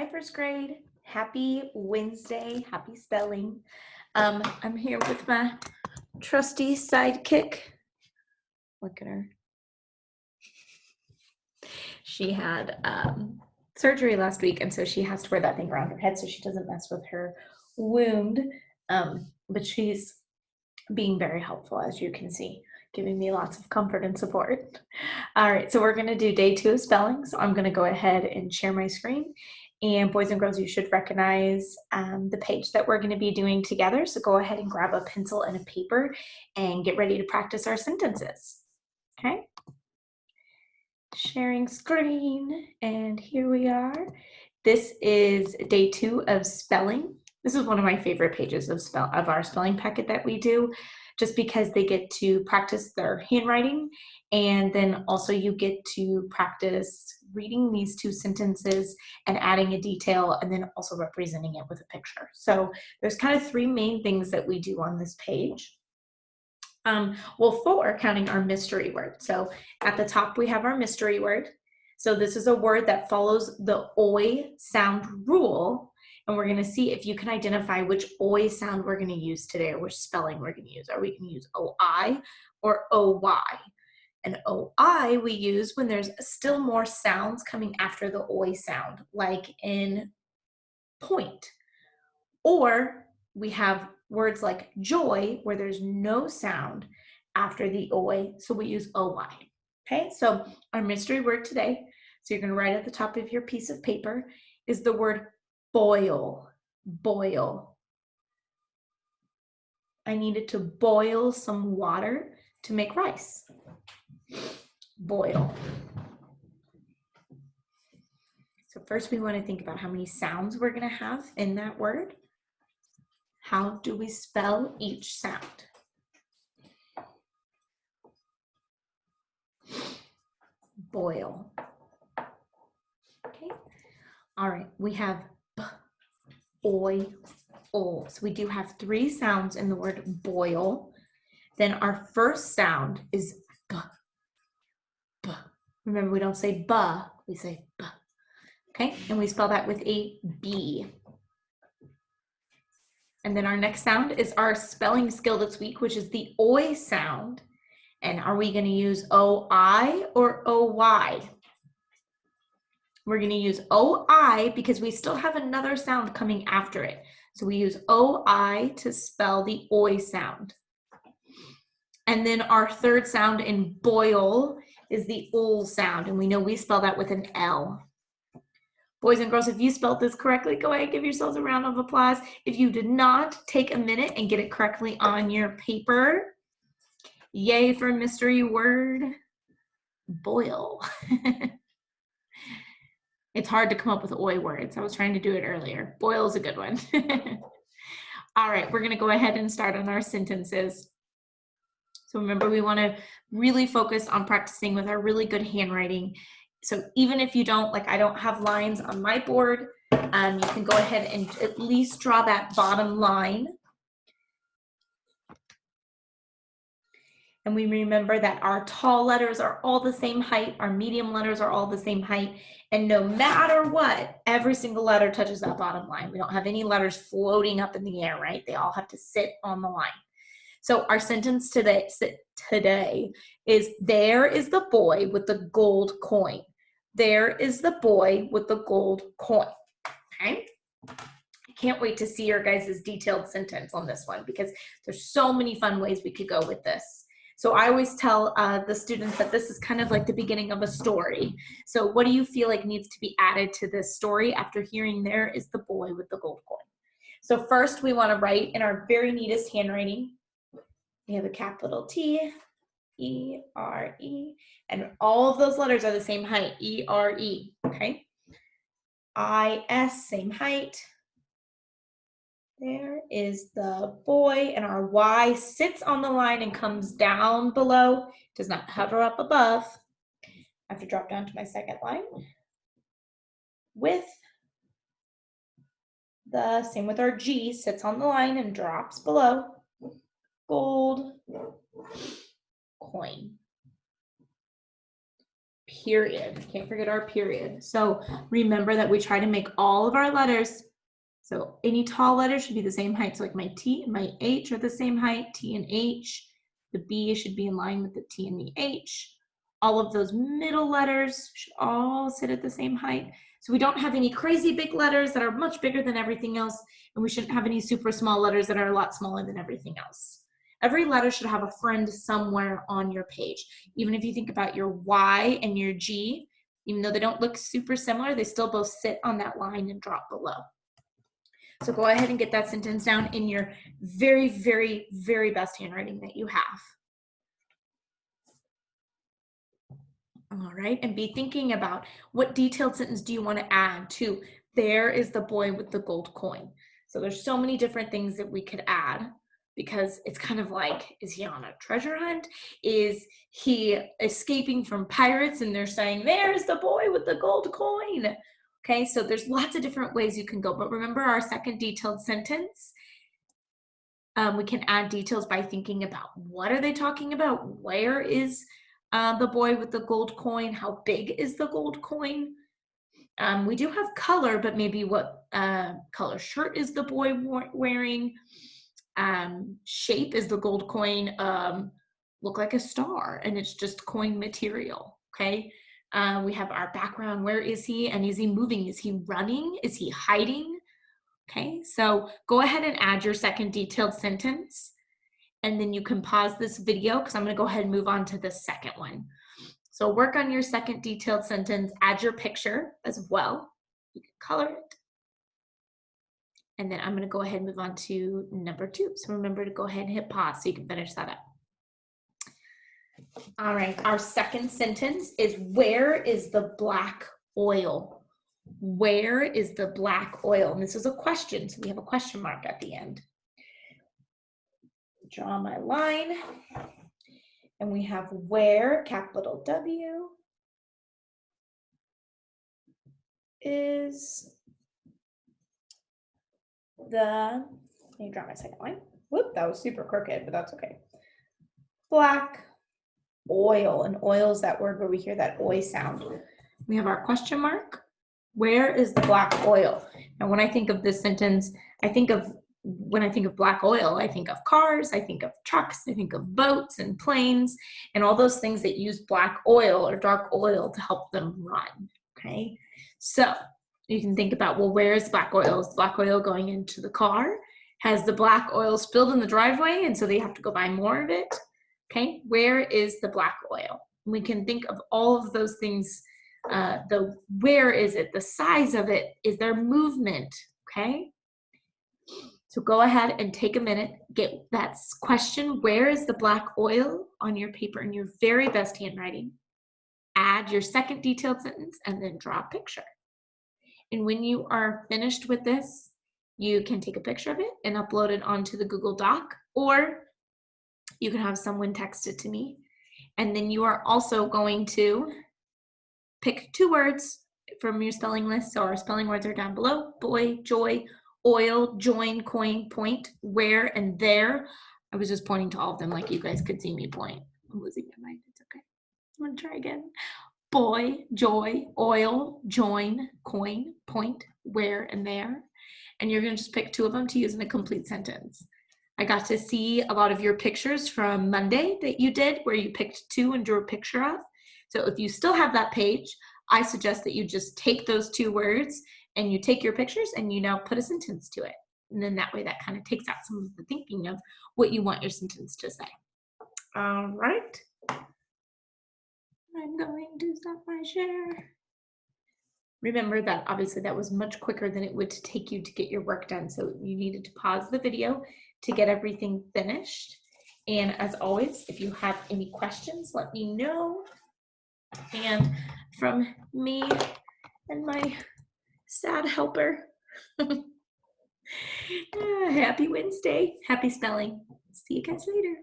Hi, first grade. Happy Wednesday. Happy spelling. I'm here with my trusty sidekick. Look at her. She had surgery last week, and so she has to wear that thing around her head so she doesn't mess with her wound. But she's being very helpful, as you can see, giving me lots of comfort and support. All right, so we're going to do day 2 of spelling. So I'm going to go ahead and share my screen. And boys and girls, you should recognize the page that we're going to be doing together. So go ahead and grab a pencil and a paper and get ready to practice our sentences. Okay? Sharing screen, and here we are. This is day 2 of spelling. This is one of my favorite pages of our spelling packet that we do, just because they get to practice their handwriting, and then also you get to practice reading these 2 sentences and adding a detail and then also representing it with a picture. So there's kind of 3 main things that we do on this page. Well, 4 counting our mystery word. So at the top we have our mystery word. So this is a word that follows the oi sound rule, and we're going to see if you can identify which oi sound we're going to use today, or which spelling we're going to use. Are we going to use oi or oy? And oi we use when there's still more sounds coming after the oi sound, like in point. Or we have words like joy where there's no sound after the oi, so we use oy. Okay, so our mystery word today, so you're going to write at the top of your piece of paper, is the word boil. Boil. I needed to boil some water to make rice. Boil. So first we want to think about how many sounds we're going to have in that word. How do we spell each sound? Boil. Okay. All right. We have b, oi, ol. So we do have 3 sounds in the word boil. Then our first sound is b. B. Remember, we don't say buh, we say b. Okay. And we spell that with a B. And then our next sound is our spelling skill this week, which is the oi sound. And are we going to use OI or OY? We're going to use OI because we still have another sound coming after it. So we use OI to spell the oi sound. And then our third sound in boil is the ol sound. And we know we spell that with an L. Boys and girls, if you spelled this correctly, go ahead and give yourselves a round of applause. If you did not, take a minute and get it correctly on your paper. Yay for mystery word, boil. It's hard to come up with oi words. I was trying to do it earlier. Boil is a good one. All right, we're going to go ahead and start on our sentences. So remember, we want to really focus on practicing with our really good handwriting. So even if you don't, like I don't have lines on my board, you can go ahead and at least draw that bottom line. And we remember that our tall letters are all the same height, our medium letters are all the same height, and no matter what, every single letter touches that bottom line. We don't have any letters floating up in the air, right? They all have to sit on the line. So our sentence today is, there is the boy with the gold coin. There is the boy with the gold coin. Okay? I can't wait to see your guys' detailed sentence on this one because there's so many fun ways we could go with this. So I always tell the students that this is kind of like the beginning of a story. So what do you feel like needs to be added to this story after hearing there is the boy with the gold coin? So first we want to write in our very neatest handwriting. We have a capital T, E, R, E, and all of those letters are the same height, E, R, E, okay? I, S, same height. There is the boy, and our Y sits on the line and comes down below, does not hover up above. I have to drop down to my second line. With the same with our G, sits on the line and drops below. Gold coin. period. Can't forget our period. So remember that we try to make all of our letters, so any tall letter should be the same height. So like my T and my H are the same height, T and H. The B should be in line with the T and the H. All of those middle letters should all sit at the same height. So we don't have any crazy big letters that are much bigger than everything else, and we shouldn't have any super small letters that are a lot smaller than everything else. Every letter should have a friend somewhere on your page. Even if you think about your Y and your G, even though they don't look super similar, they still both sit on that line and drop below. So go ahead and get that sentence down in your very, very, very best handwriting that you have. All right, and be thinking about what detailed sentence do you want to add to there is the boy with the gold coin. So there's so many different things that we could add, because it's kind of like, is he on a treasure hunt? Is he escaping from pirates and they're saying, there's the boy with the gold coin? Okay, so there's lots of different ways you can go, but remember our second detailed sentence, we can add details by thinking about what are they talking about? Where is the boy with the gold coin? How big is the gold coin? We do have color, but maybe what color shirt is the boy wearing? Shape, is the gold coin look like a star and it's just coin material? Okay. We have our background. Where is he? And is he moving? Is he running? Is he hiding? Okay, so go ahead and add your second detailed sentence, and then you can pause this video because I'm going to go ahead and move on to the second one. So work on your second detailed sentence, add your picture as well. You can color it. And then I'm going to go ahead and move on to number 2. So remember to go ahead and hit pause so you can finish that up. All right, our second sentence is, where is the black oil? Where is the black oil? And this is a question, so we have a question mark at the end. Draw my line, and we have where, capital W, is the, let me draw my second line. Whoop, that was super crooked, but that's okay. Black oil, and oil is that word where we hear that oi sound. We have our question mark. Where is the black oil? And when I think of this sentence, when I think of black oil, I think of cars, I think of trucks, I think of boats and planes, and all those things that use black oil or dark oil to help them run, okay? So you can think about, well, where is black oil? Is black oil going into the car? Has the black oil spilled in the driveway, and so they have to go buy more of it? Okay, where is the black oil? We can think of all of those things. Where is it? The size of it? Is there movement? Okay. So go ahead and take a minute, get that question, where is the black oil, on your paper in your very best handwriting. Add your second detailed sentence and then draw a picture. And when you are finished with this, you can take a picture of it and upload it onto the Google Doc, or you can have someone text it to me. And then you are also going to pick 2 words from your spelling list. So our spelling words are down below: boy, joy, oil, join, coin, point, where, and there. I was just pointing to all of them like you guys could see me point. I'm losing my mind. It's okay. I'm going to try again. Boy, joy, oil, join, coin, point, where, and there. And you're going to just pick 2 of them to use in a complete sentence. I got to see a lot of your pictures from Monday that you did, where you picked 2 and drew a picture of. So if you still have that page, I suggest that you just take those 2 words and you take your pictures and you now put a sentence to it. And then that way that kind of takes out some of the thinking of what you want your sentence to say. All right. I'm going to stop my share. Remember that obviously that was much quicker than it would take you to get your work done. So you needed to pause the video to get everything finished. And as always, if you have any questions, let me know. And from me and my sad helper, happy Wednesday, happy spelling. See you guys later.